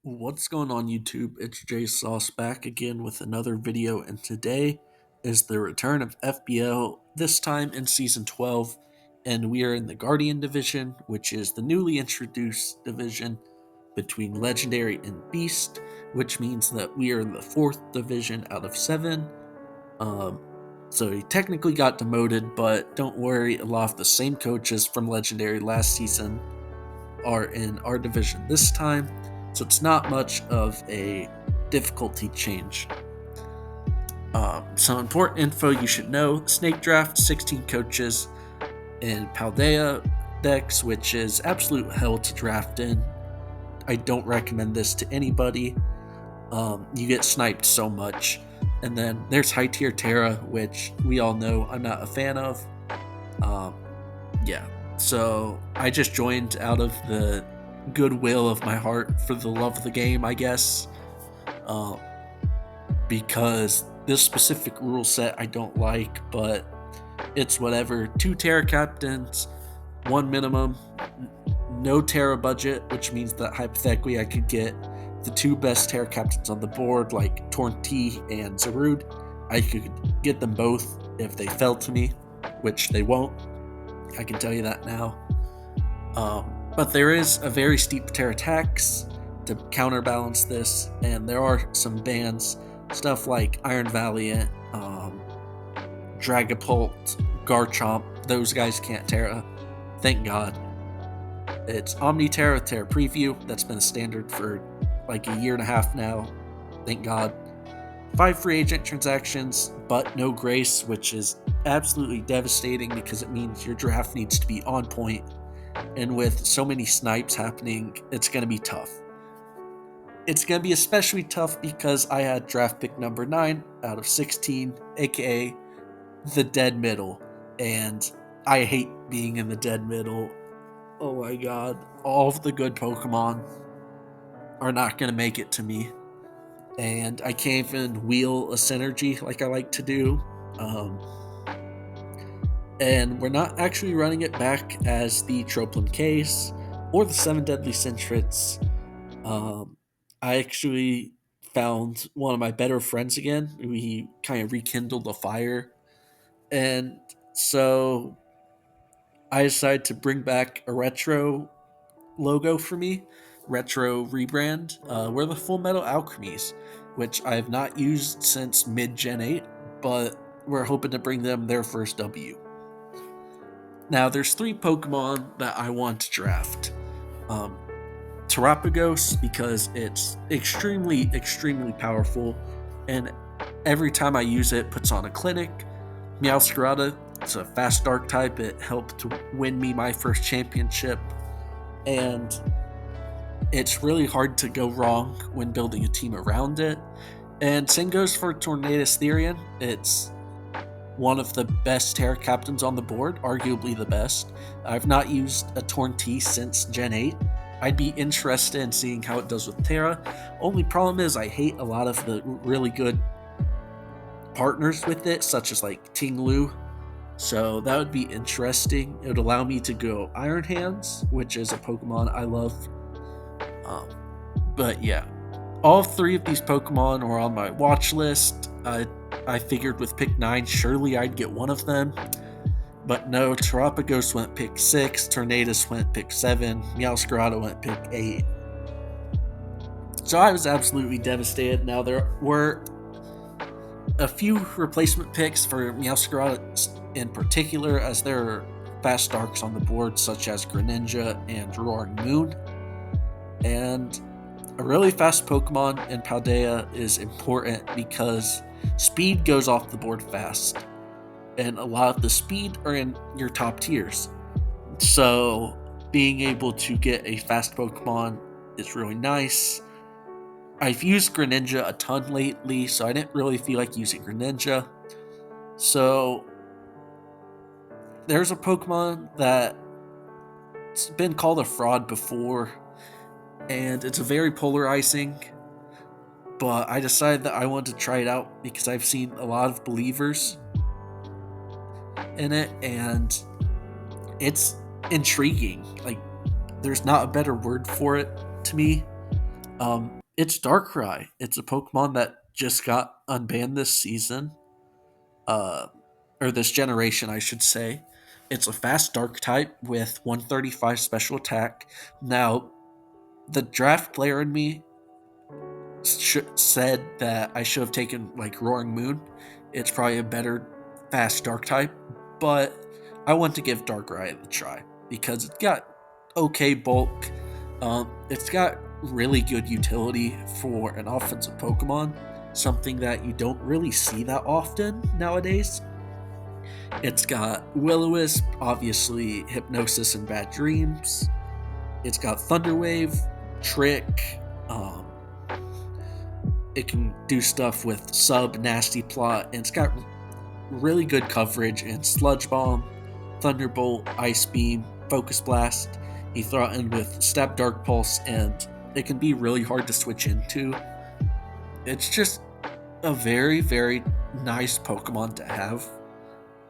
What's going on YouTube? It's J-Sauce back again with another video, and today is the return of FBL, this time in Season 12, and we are in the Guardian Division, which is the newly introduced division between Legendary and Beast, which means that we are in the 4th division out of 7. Um, so he technically got demoted, but don't worry, a lot of the same coaches from Legendary last season are in our division this time, so it's not much of a difficulty change. Some important info you should know: Snake Draft, 16 coaches in Paldea decks, which is absolute hell to draft in. I don't recommend this to anybody. You get sniped so much. And then there's High Tier Terra, which we all know I'm not a fan of. Um, yeah, so I just joined out of the goodwill of my heart for the love of the game, I guess, um, because this specific rule set I don't like, but it's whatever. 2 Terra captains, 1 minimum, no Terra budget, which means that hypothetically I could get the 2 best Terra captains on the board, like Torn T and Zarud. I could get them both if they fell to me, which they won't. I can tell you that now. But there is a very steep Terra tax to counterbalance this, and there are some bans, stuff like Iron Valiant, Dragapult, Garchomp. Those guys can't Terra. Thank God. It's Omni Terra, Terra Preview. That's been a standard for like a year and a half now. Thank God. 5 free agent transactions, but no grace, which is absolutely devastating because it means your draft needs to be on point. And with so many snipes happening, it's going to be tough. It's going to be especially tough because I had draft pick number 9 out of 16, aka the dead middle. And I hate being in the dead middle. Oh my god. All of the good Pokemon are not going to make it to me. And I can't even wheel a synergy like I like to do. And we're not actually running it back as the Troplum case or the 7 Deadly Centrets. I actually found one of my better friends again. We kind of rekindled the fire. And so I decided to bring back a retro logo for me, retro rebrand. We're the Full Metal Alchemies, which I have not used since mid-Gen 8, but we're hoping to bring them their first W. Now, there's 3 Pokemon that I want to draft. Terapagos, because it's extremely powerful, and every time I use it, puts on a clinic. Meowscarada, it's a fast dark type. It helped to win me my first championship, and it's really hard to go wrong when building a team around it. And same goes for Tornadus Therian. It's one of the best Terra captains on the board, arguably the best. I've not used a Torn T since Gen 8. I'd be interested in seeing how it does with Terra. Only problem is I hate a lot of the really good partners with it, such as like Tinglu. So that would be interesting. It would allow me to go Iron Hands, which is a Pokemon I love. But yeah, all 3 of these Pokemon are on my watch list. I figured with pick 9, surely I'd get one of them. But no, Terapagos went pick 6, Tornadus went pick 7, Meowscarada went pick 8. So I was absolutely devastated. Now, there were a few replacement picks for Meowscarada in particular, as there are fast darks on the board, such as Greninja and Roaring Moon. And a really fast Pokemon in Paldea is important because speed goes off the board fast, and a lot of the speed are in your top tiers. So being able to get a fast Pokemon is really nice. I've used Greninja a ton lately, so I didn't really feel like using Greninja. So there's a Pokemon that's been called a fraud before, and it's a very polarizing, but I decided that I wanted to try it out because I've seen a lot of believers in it, and it's intriguing. Like, there's not a better word for it to me. It's Darkrai. It's a Pokemon that just got unbanned this season, uh, or this generation, I should say. It's a fast Dark type with 135 special attack. Now, the draft player in me said that I should have taken like Roaring Moon. It's probably a better fast Dark type, but I want to give Darkrai a try because it's got okay bulk. It's got really good utility for an offensive Pokemon, something that you don't really see that often nowadays. It's got Will-O-Wisp, obviously Hypnosis and Bad Dreams. It's got Thunder Wave, Trick. It can do stuff with Sub, Nasty Plot, and it's got really good coverage in Sludge Bomb, Thunderbolt, Ice Beam, Focus Blast. You throw it in with Step Dark Pulse, and it can be really hard to switch into. It's just a very, very nice Pokemon to have.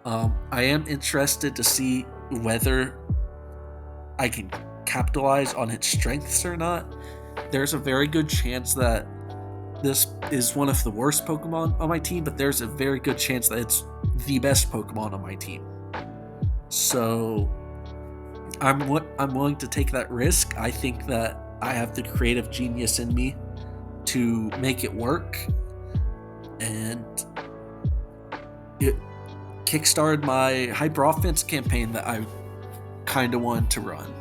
I am interested to see whether I can capitalize on its strengths or not. There's a very good chance that this is one of the worst Pokemon on my team, but there's a very good chance that it's the best Pokemon on my team. So I'm willing to take that risk. I think that I have the creative genius in me to make it work, and it kickstarted my hyper offense campaign that I kind of wanted to run.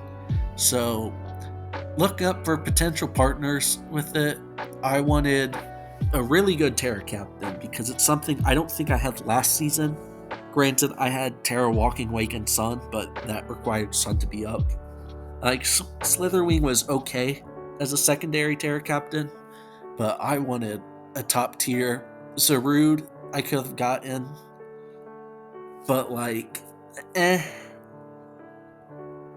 So look up for potential partners with it. I wanted a really good Terra Captain because it's something I don't think I had last season. Granted, I had Terra Walking Wake and Sun, but that required Sun to be up. Like, Slitherwing was okay as a secondary Terra Captain, but I wanted a top tier Zarude I could have gotten. But, like, I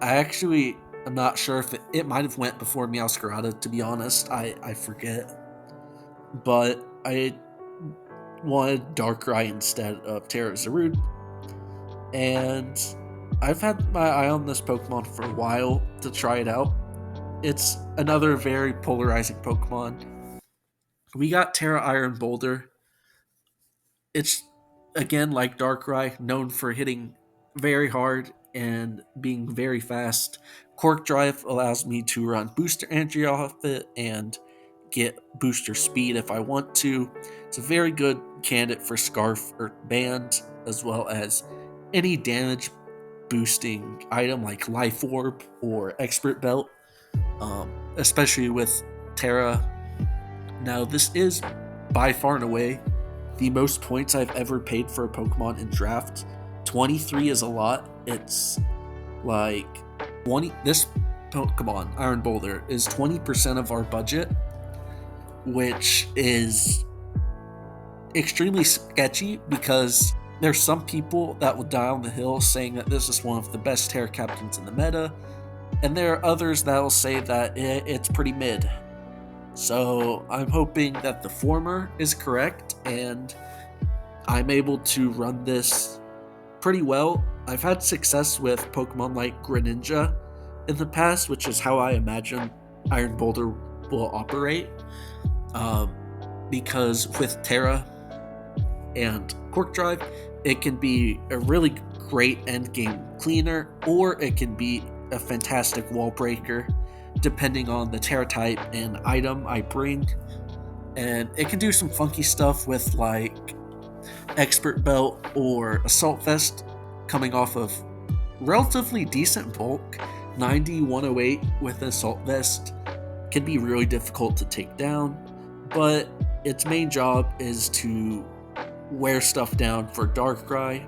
actually am not sure if it might have went before Meowscarada, to be honest. I forget. But I wanted Darkrai instead of Terra Zarude. And I've had my eye on this Pokemon for a while to try it out. It's another very polarizing Pokemon. We got Terra Iron Boulder. It's, again, like Darkrai, known for hitting very hard and being very fast. Cork Drive allows me to run booster energy off it and get booster speed if I want to. It's a very good candidate for Scarf or Band, as well as any damage boosting item like Life Orb or Expert Belt, especially with Terra. Now, this is by far and away the most points I've ever paid for a Pokemon in draft. 23 is a lot. It's like 20. This Pokemon, Iron Boulder, is 20% of our budget, which is extremely sketchy because there's some people that will die on the hill saying that this is one of the best Terra Captains in the meta, and there are others that will say that it's pretty mid. So I'm hoping that the former is correct and I'm able to run this pretty well. I've had success with Pokemon like Greninja in the past, which is how I imagine Iron Boulder will operate. Because with Terra and Cork Drive, it can be a really great endgame cleaner, or it can be a fantastic wall breaker, depending on the Terra type and item I bring. And it can do some funky stuff with like Expert Belt or Assault Vest coming off of relatively decent bulk. 90, 108 with Assault Vest can be really difficult to take down, but its main job is to wear stuff down for Darkrai,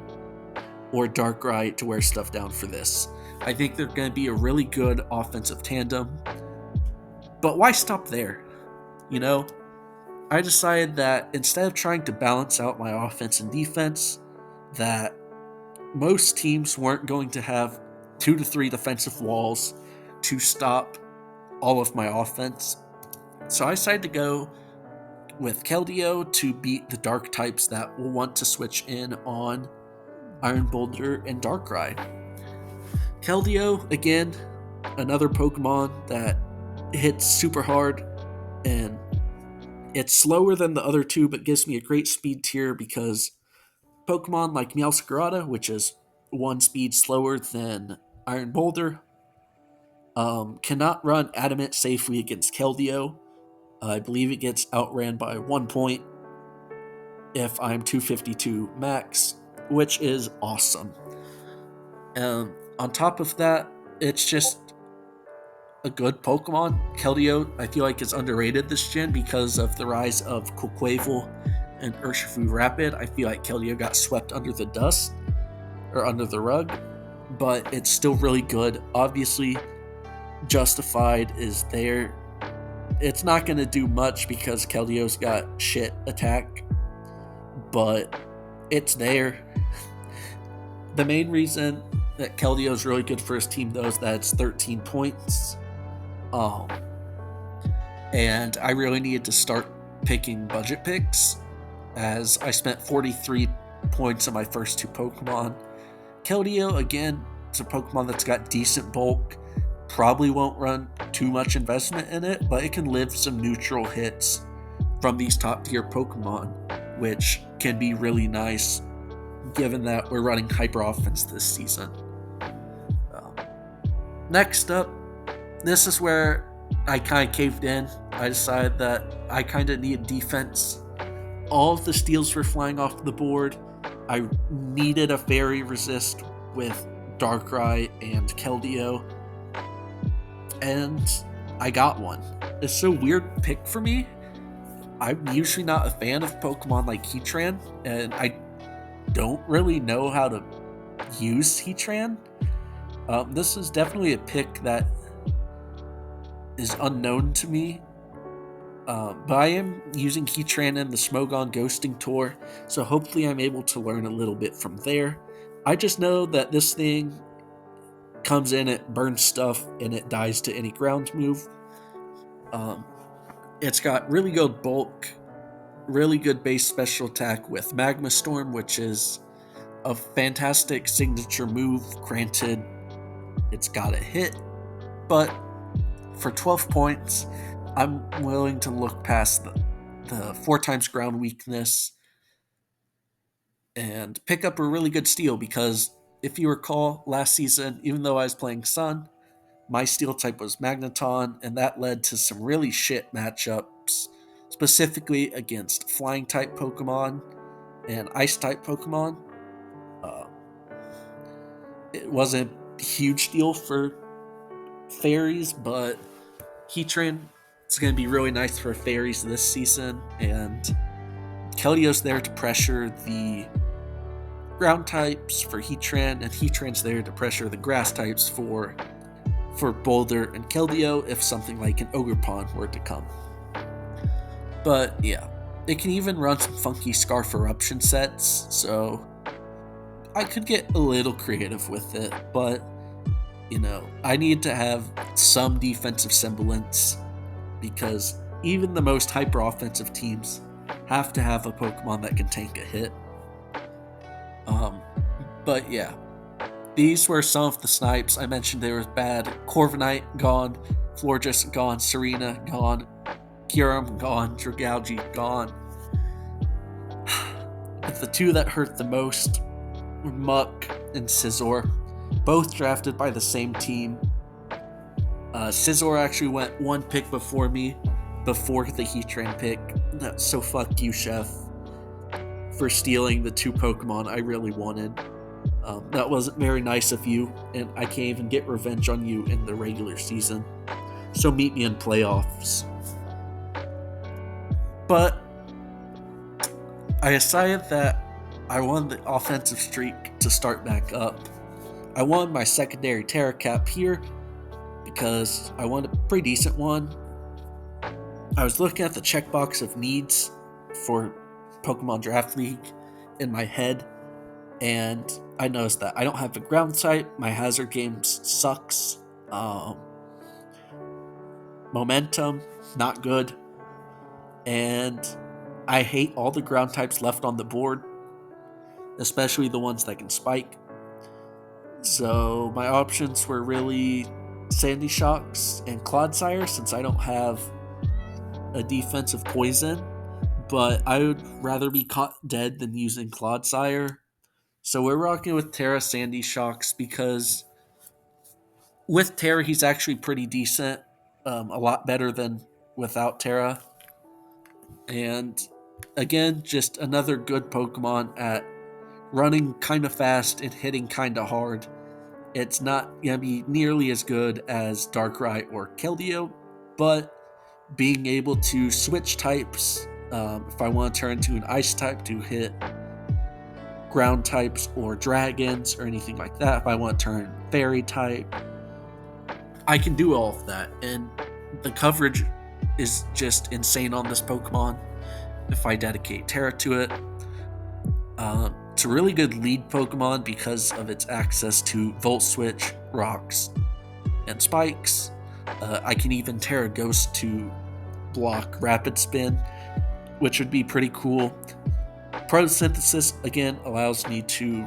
or Darkrai to wear stuff down for this. I think they're going to be a really good offensive tandem. But why stop there? You know, I decided that instead of trying to balance out my offense and defense, that most teams weren't going to have 2 to 3 defensive walls to stop all of my offense. So I decided to go with Keldeo to beat the dark types that will want to switch in on Iron Boulder and Darkrai. Keldeo, again, another Pokemon that hits super hard, And it's slower than the other two, but gives me a great speed tier because Pokemon like Meowscarada, which is one speed slower than Iron Boulder, cannot run Adamant safely against Keldeo. I believe it gets outran by 1 point if I'm 252 max, which is awesome. On top of that, it's just a good Pokemon. Keldeo, I feel like, is underrated this gen because of the rise of Quaquaval and Urshifu Rapid. I feel like Keldeo got swept under the dust or under the rug, but it's still really good. Obviously, Justified is there. It's not going to do much because Keldeo's got shit attack, but it's there. The main reason that Keldeo is really good for his team, though, is that it's 13 points. And I really needed to start picking budget picks, as I spent 43 points on my first two Pokemon. Keldeo, again, it's a Pokemon that's got decent bulk. Probably won't run too much investment in it, but it can live some neutral hits from these top tier Pokemon, which can be really nice given that we're running hyper offense this season. Next up, this is where I kind of caved in. I decided that I kind of needed defense. All of the steals were flying off the board. I needed a fairy resist with Darkrai and Keldeo, and I got one. It's a weird pick for me. I'm usually not a fan of Pokemon like Heatran, and I don't really know how to use Heatran. This is definitely a pick that is unknown to me, but I am using Heatran in the Smogon Ghosting Tour, so hopefully I'm able to learn a little bit from there. I just know that this thing comes in, it burns stuff, and it dies to any ground move. It's got really good bulk, really good base special attack with Magma Storm, which is a fantastic signature move. Granted, it's got a hit, but for 12 points, I'm willing to look past the 4 times ground weakness and pick up a really good steal, because if you recall, last season, even though I was playing Sun, my steel type was Magneton, and that led to some really shit matchups, specifically against flying type Pokemon and ice type Pokemon. It wasn't a huge deal for fairies, but Heatran is going to be really nice for fairies this season, and Keldeo's there to pressure the ground types for Heatran, and Heatran's there to pressure the grass types for Boulder and Keldeo if something like an Ogerpon were to come. But yeah, it can even run some funky Scarf Eruption sets, so I could get a little creative with it, but I need to have some defensive semblance, because even the most hyper offensive teams have to have a Pokemon that can tank a hit. But yeah, these were some of the snipes. I mentioned they were bad. Corviknight gone, Florges gone, Serena gone, Kyurem gone, Dragalge gone. But the two that hurt the most were Muck and Scizor, both drafted by the same team. Scizor actually went one pick before me, before the Heatran pick. So fuck you, Chef, for stealing the two Pokemon I really wanted. That wasn't very nice of you, and I can't even get revenge on you in the regular season. So meet me in playoffs. But I decided that I wanted the offensive streak to start back up. I wanted my secondary Terra Cap here because I wanted a pretty decent one. I was looking at the checkbox of needs for Pokemon Draft League in my head, and I noticed that I don't have a ground type, my hazard game sucks, momentum, not good, and I hate all the ground types left on the board, especially the ones that can spike. So my options were really Sandy Shocks and Clodsire, since I don't have a defensive poison, but I would rather be caught dead than using Clodsire. So we're rocking with Terra Sandy Shocks because with Terra, he's actually pretty decent, a lot better than without Terra. And again, just another good Pokemon at running kind of fast and hitting kind of hard. It's not going to be nearly as good as Darkrai or Keldeo, but being able to switch types, if I want to turn to an ice type to hit ground types or dragons or anything like that, if I want to turn fairy type, I can do all of that. And the coverage is just insane on this Pokemon if I dedicate Terra to it. It's a really good lead Pokemon because of its access to Volt Switch, Rocks, and Spikes. I can even Terra Ghost to block Rapid Spin, which would be pretty cool. Photosynthesis, again, allows me to,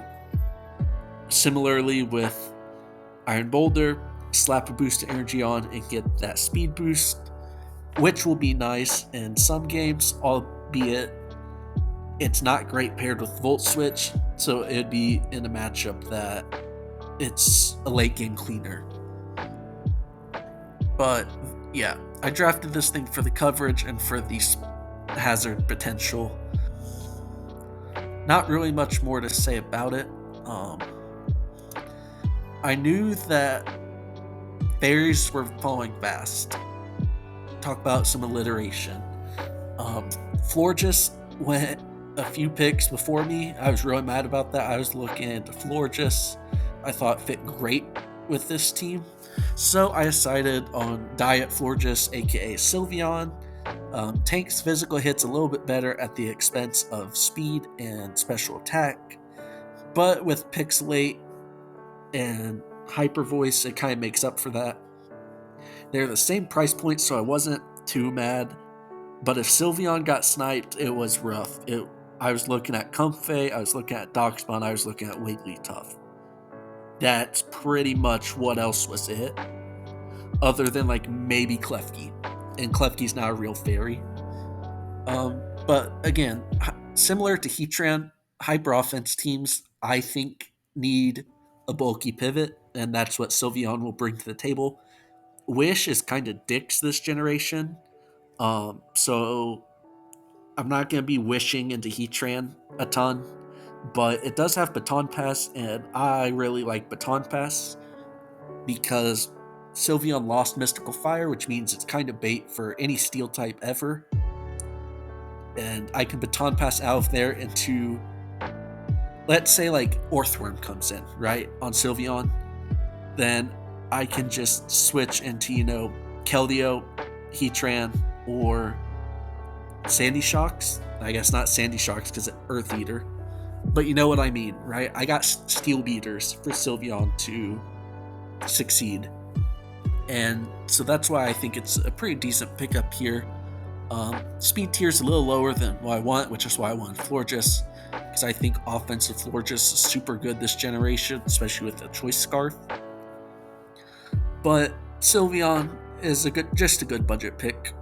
similarly with Iron Boulder, slap a boost of energy on and get that speed boost, which will be nice in some games, albeit it's not great paired with Volt Switch, so it'd be in a matchup that it's a late game cleaner. But yeah, I drafted this thing for the coverage and for the hazard potential. Not really much more to say about it. I knew that fairies were falling fast. Talk about some alliteration. Florges went a few picks before me. I was really mad about that. I was looking into Florges. I thought it fit great with this team. So I decided on Diet Florges, aka Sylveon. Tank's physical hits a little bit better at the expense of speed and special attack. But with Pixelate and Hyper Voice, it kind of makes up for that. They're the same price point, so I wasn't too mad. But if Sylveon got sniped, it was rough. I was looking at Comfey, I was looking at Darkspawn, I was looking at Wigglytuff. That's pretty much what else was it. Other than like maybe Klefki. And Klefki's not a real fairy. But again, similar to Heatran, hyper offense teams, I think, need a bulky pivot, and that's what Sylveon will bring to the table. Wish is kind of dicks this generation. So I'm not going to be wishing into Heatran a ton, but it does have Baton Pass, and I really like Baton Pass because Sylveon lost Mystical Fire, which means it's kind of bait for any Steel type ever. And I can Baton Pass out of there into, let's say like Orthworm comes in, right, on Sylveon. Then I can just switch into, Keldeo, Heatran, or Sandy Shocks. I guess not Sandy Shocks because it's Earth Eater. But you know what I mean, right? I got Steel Beaters for Sylveon to succeed. And so that's why I think it's a pretty decent pickup here. Speed tier is a little lower than what I want, which is why I wanted Florges, because I think offensive Florges is super good this generation, especially with the Choice Scarf. But Sylveon is just a good budget pick.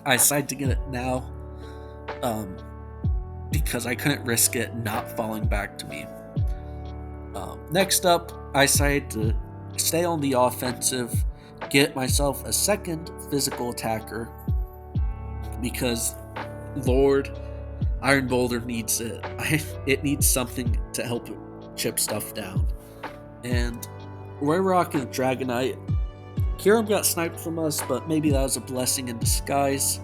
I decided to get it now because I couldn't risk it not falling back to me. Next up, I decided to stay on the offensive, get myself a second physical attacker because, Lord, Iron Boulder needs it. It needs something to help chip stuff down. And we're rocking Dragonite. Kyurem got sniped from us, but maybe that was a blessing in disguise,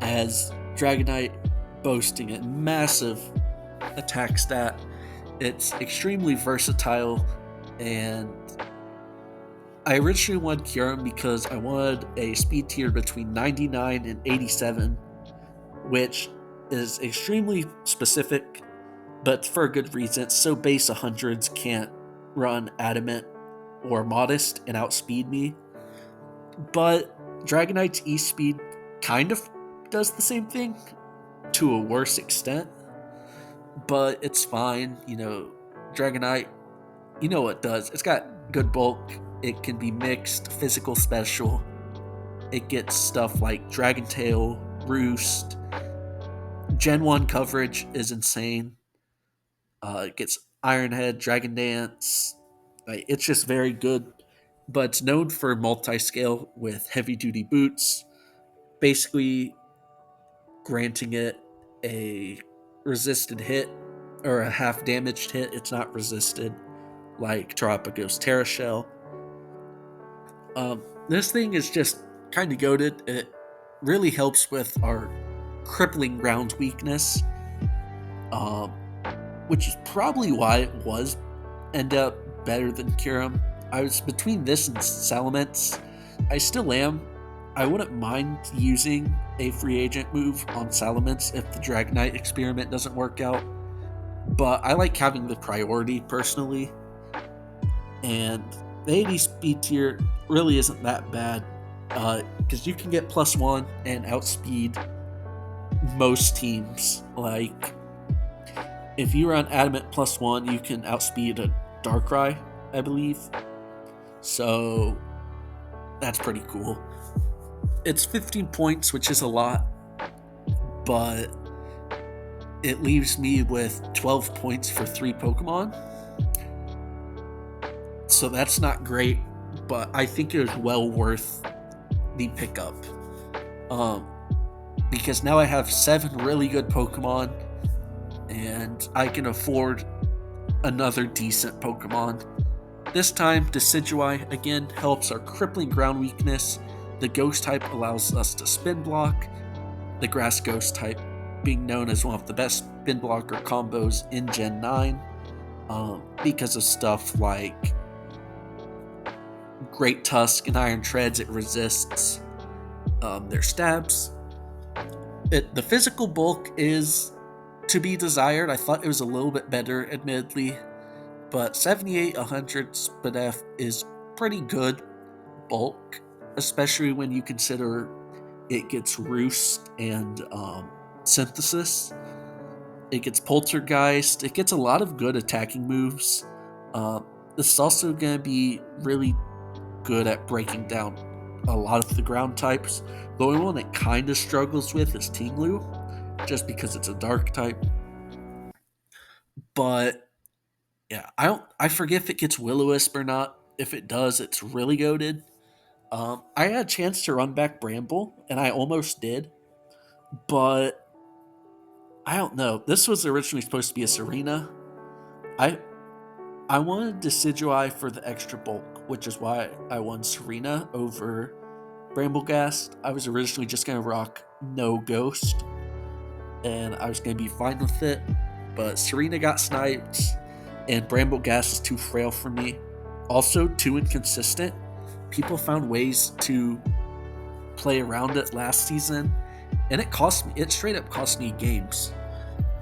as Dragonite boasting a massive attack stat. It's extremely versatile, and I originally wanted Kyurem because I wanted a speed tier between 99 and 87, which is extremely specific, but for a good reason. It's so base 100s can't run Adamant or Modest and outspeed me. But Dragonite's E-Speed kind of does the same thing to a worse extent. But it's fine, Dragonite, you know what it does. It's got good bulk. It can be mixed, physical, special. it gets stuff like Dragon Tail, Roost. Gen 1 coverage is insane. It gets Iron Head, Dragon Dance. Like, it's just very good. But it's known for multi-scale with heavy-duty boots, basically granting it a resisted hit or a half damaged hit. It's not resisted like Tropico's Terra Shell. This thing is just kind of goated. It really helps with our crippling ground weakness, um, which is probably why it was end up better than Kyurem. I was between this and Salamence. I still am. I wouldn't mind using a free agent move on Salamence if the Dragonite experiment doesn't work out, but I like having the priority personally, and the 80 speed tier really isn't that bad because you can get +1 and outspeed most teams. Like, if you run Adamant +1, you can outspeed a Darkrai, I believe. So that's pretty cool. It's 15 points, which is a lot, but it leaves me with 12 points for 3 Pokemon. So that's not great, but I think it was well worth the pickup. Because now I have 7 really good Pokemon, and I can afford another decent Pokemon. This time, Decidueye again helps our crippling ground weakness. The Ghost type allows us to spin block, the Grass Ghost type being known as one of the best spin blocker combos in Gen 9 because of stuff like Great Tusk and Iron Treads. It resists their stabs. The physical bulk is to be desired. I thought it was a little bit better, admittedly, but 78, 100 SpDef is pretty good bulk, especially when you consider it gets Roost and Synthesis. It gets Poltergeist. It gets a lot of good attacking moves. This is also going to be really good at breaking down a lot of the ground types. The only one it kind of struggles with is Tinglu, just because it's a dark type. But yeah, I forget if it gets Will-O-Wisp or not. If it does, it's really goated. I had a chance to run back Bramble, and I almost did, but I don't know. This was originally supposed to be a Serena. I wanted Decidueye for the extra bulk, which is why I won Serena over Bramblegast. I was originally just going to rock no Ghost, and I was going to be fine with it, but Serena got sniped, and Bramblegast is too frail for me. Also, too inconsistent. People found ways to play around it last season, and it straight up cost me games,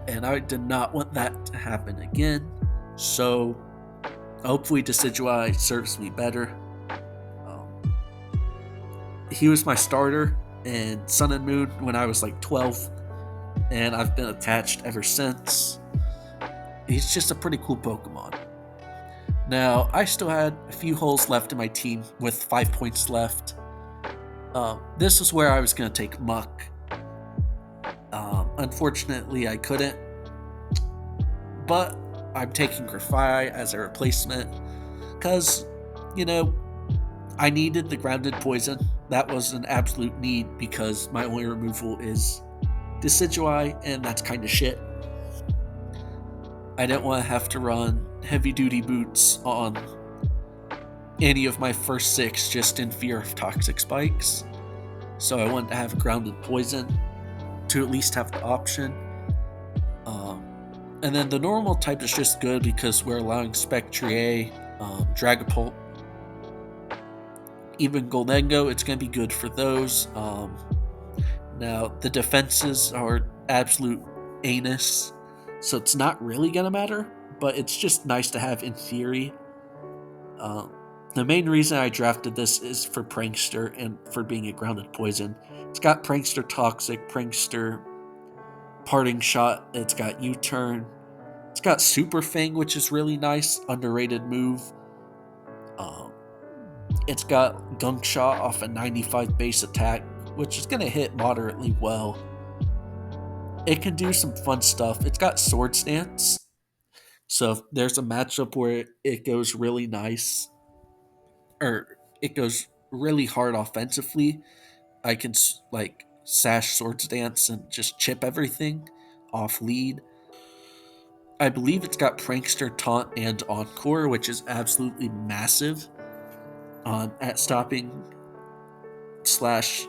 and I did not want that to happen again. So hopefully Decidueye serves me better. He was my starter in Sun and Moon when I was like 12, and I've been attached ever since. He's just a pretty cool Pokemon. Now, I still had a few holes left in my team with 5 points left. This was where I was going to take Muck. Unfortunately, I couldn't, but I'm taking Grafai as a replacement because, I needed the grounded poison. That was an absolute need because my only removal is Decidueye, and that's kind of shit. I didn't want to have to run heavy duty boots on any of my first 6 just in fear of toxic spikes. So I wanted to have grounded poison to at least have the option. And then the normal type is just good because we're allowing Spectrier, Dragapult, even Goldengo. It's going to be good for those. Now, the defenses are absolute anus, so it's not really going to matter, but it's just nice to have in theory. The main reason I drafted this is for Prankster and for being a grounded poison. It's got Prankster Toxic, Prankster Parting Shot, it's got U-Turn, it's got Super Fang, which is really nice, underrated move. It's got Gunk Shot off a 95 base attack, which is going to hit moderately well. It can do some fun stuff. It's got Sword Stance, so if there's a matchup where it goes really nice, or it goes really hard offensively, I can like sash Sword Stance and just chip everything off lead. I believe it's got Prankster, Taunt, and Encore, which is absolutely massive at stopping slash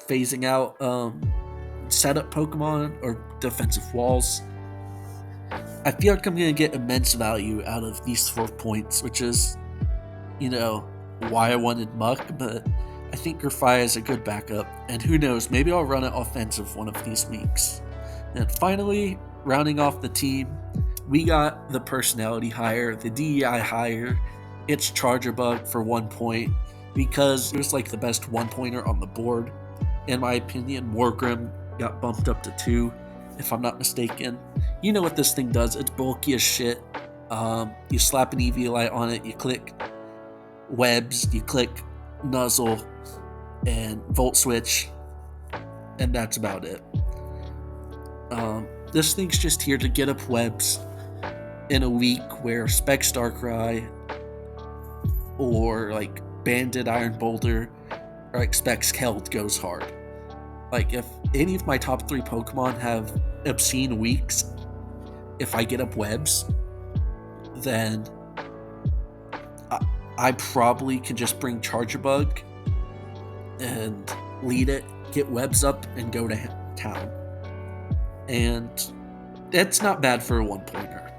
phasing out setup Pokemon or defensive walls. I feel like I'm going to get immense value out of these 4 points, which is, why I wanted Muck, but I think Grafia is a good backup, and who knows, maybe I'll run it offensive one of these weeks. And finally, rounding off the team, we got the personality hire, the DEI hire. It's Charger Bug for 1 point because it was like the best 1-pointer on the board. In my opinion, Wargrim got bumped up to 2, if I'm not mistaken. You know what this thing does. It's bulky as shit. You slap an EV light on it, you click webs, you click Nuzzle and Volt Switch, and that's about it. This thing's just here to get up webs in a week where Specs Darkrai or like Banded Iron Boulder or like Specs Keld goes hard. Like if any of my top 3 Pokemon have obscene weeks, if I get up webs, then I probably can just bring Charger Bug and lead it, get webs up, and go to town. And that's not bad for a 1-pointer.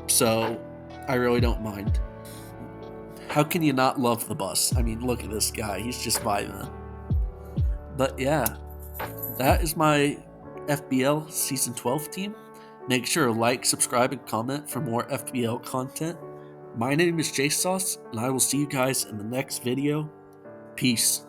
So I really don't mind. How can you not love the bus? I mean, look at this guy. He's just vibing. But yeah, that is my FBL Season 12 team. Make sure to like, subscribe, and comment for more FBL content. My name is J-Sizzle, and I will see you guys in the next video. Peace.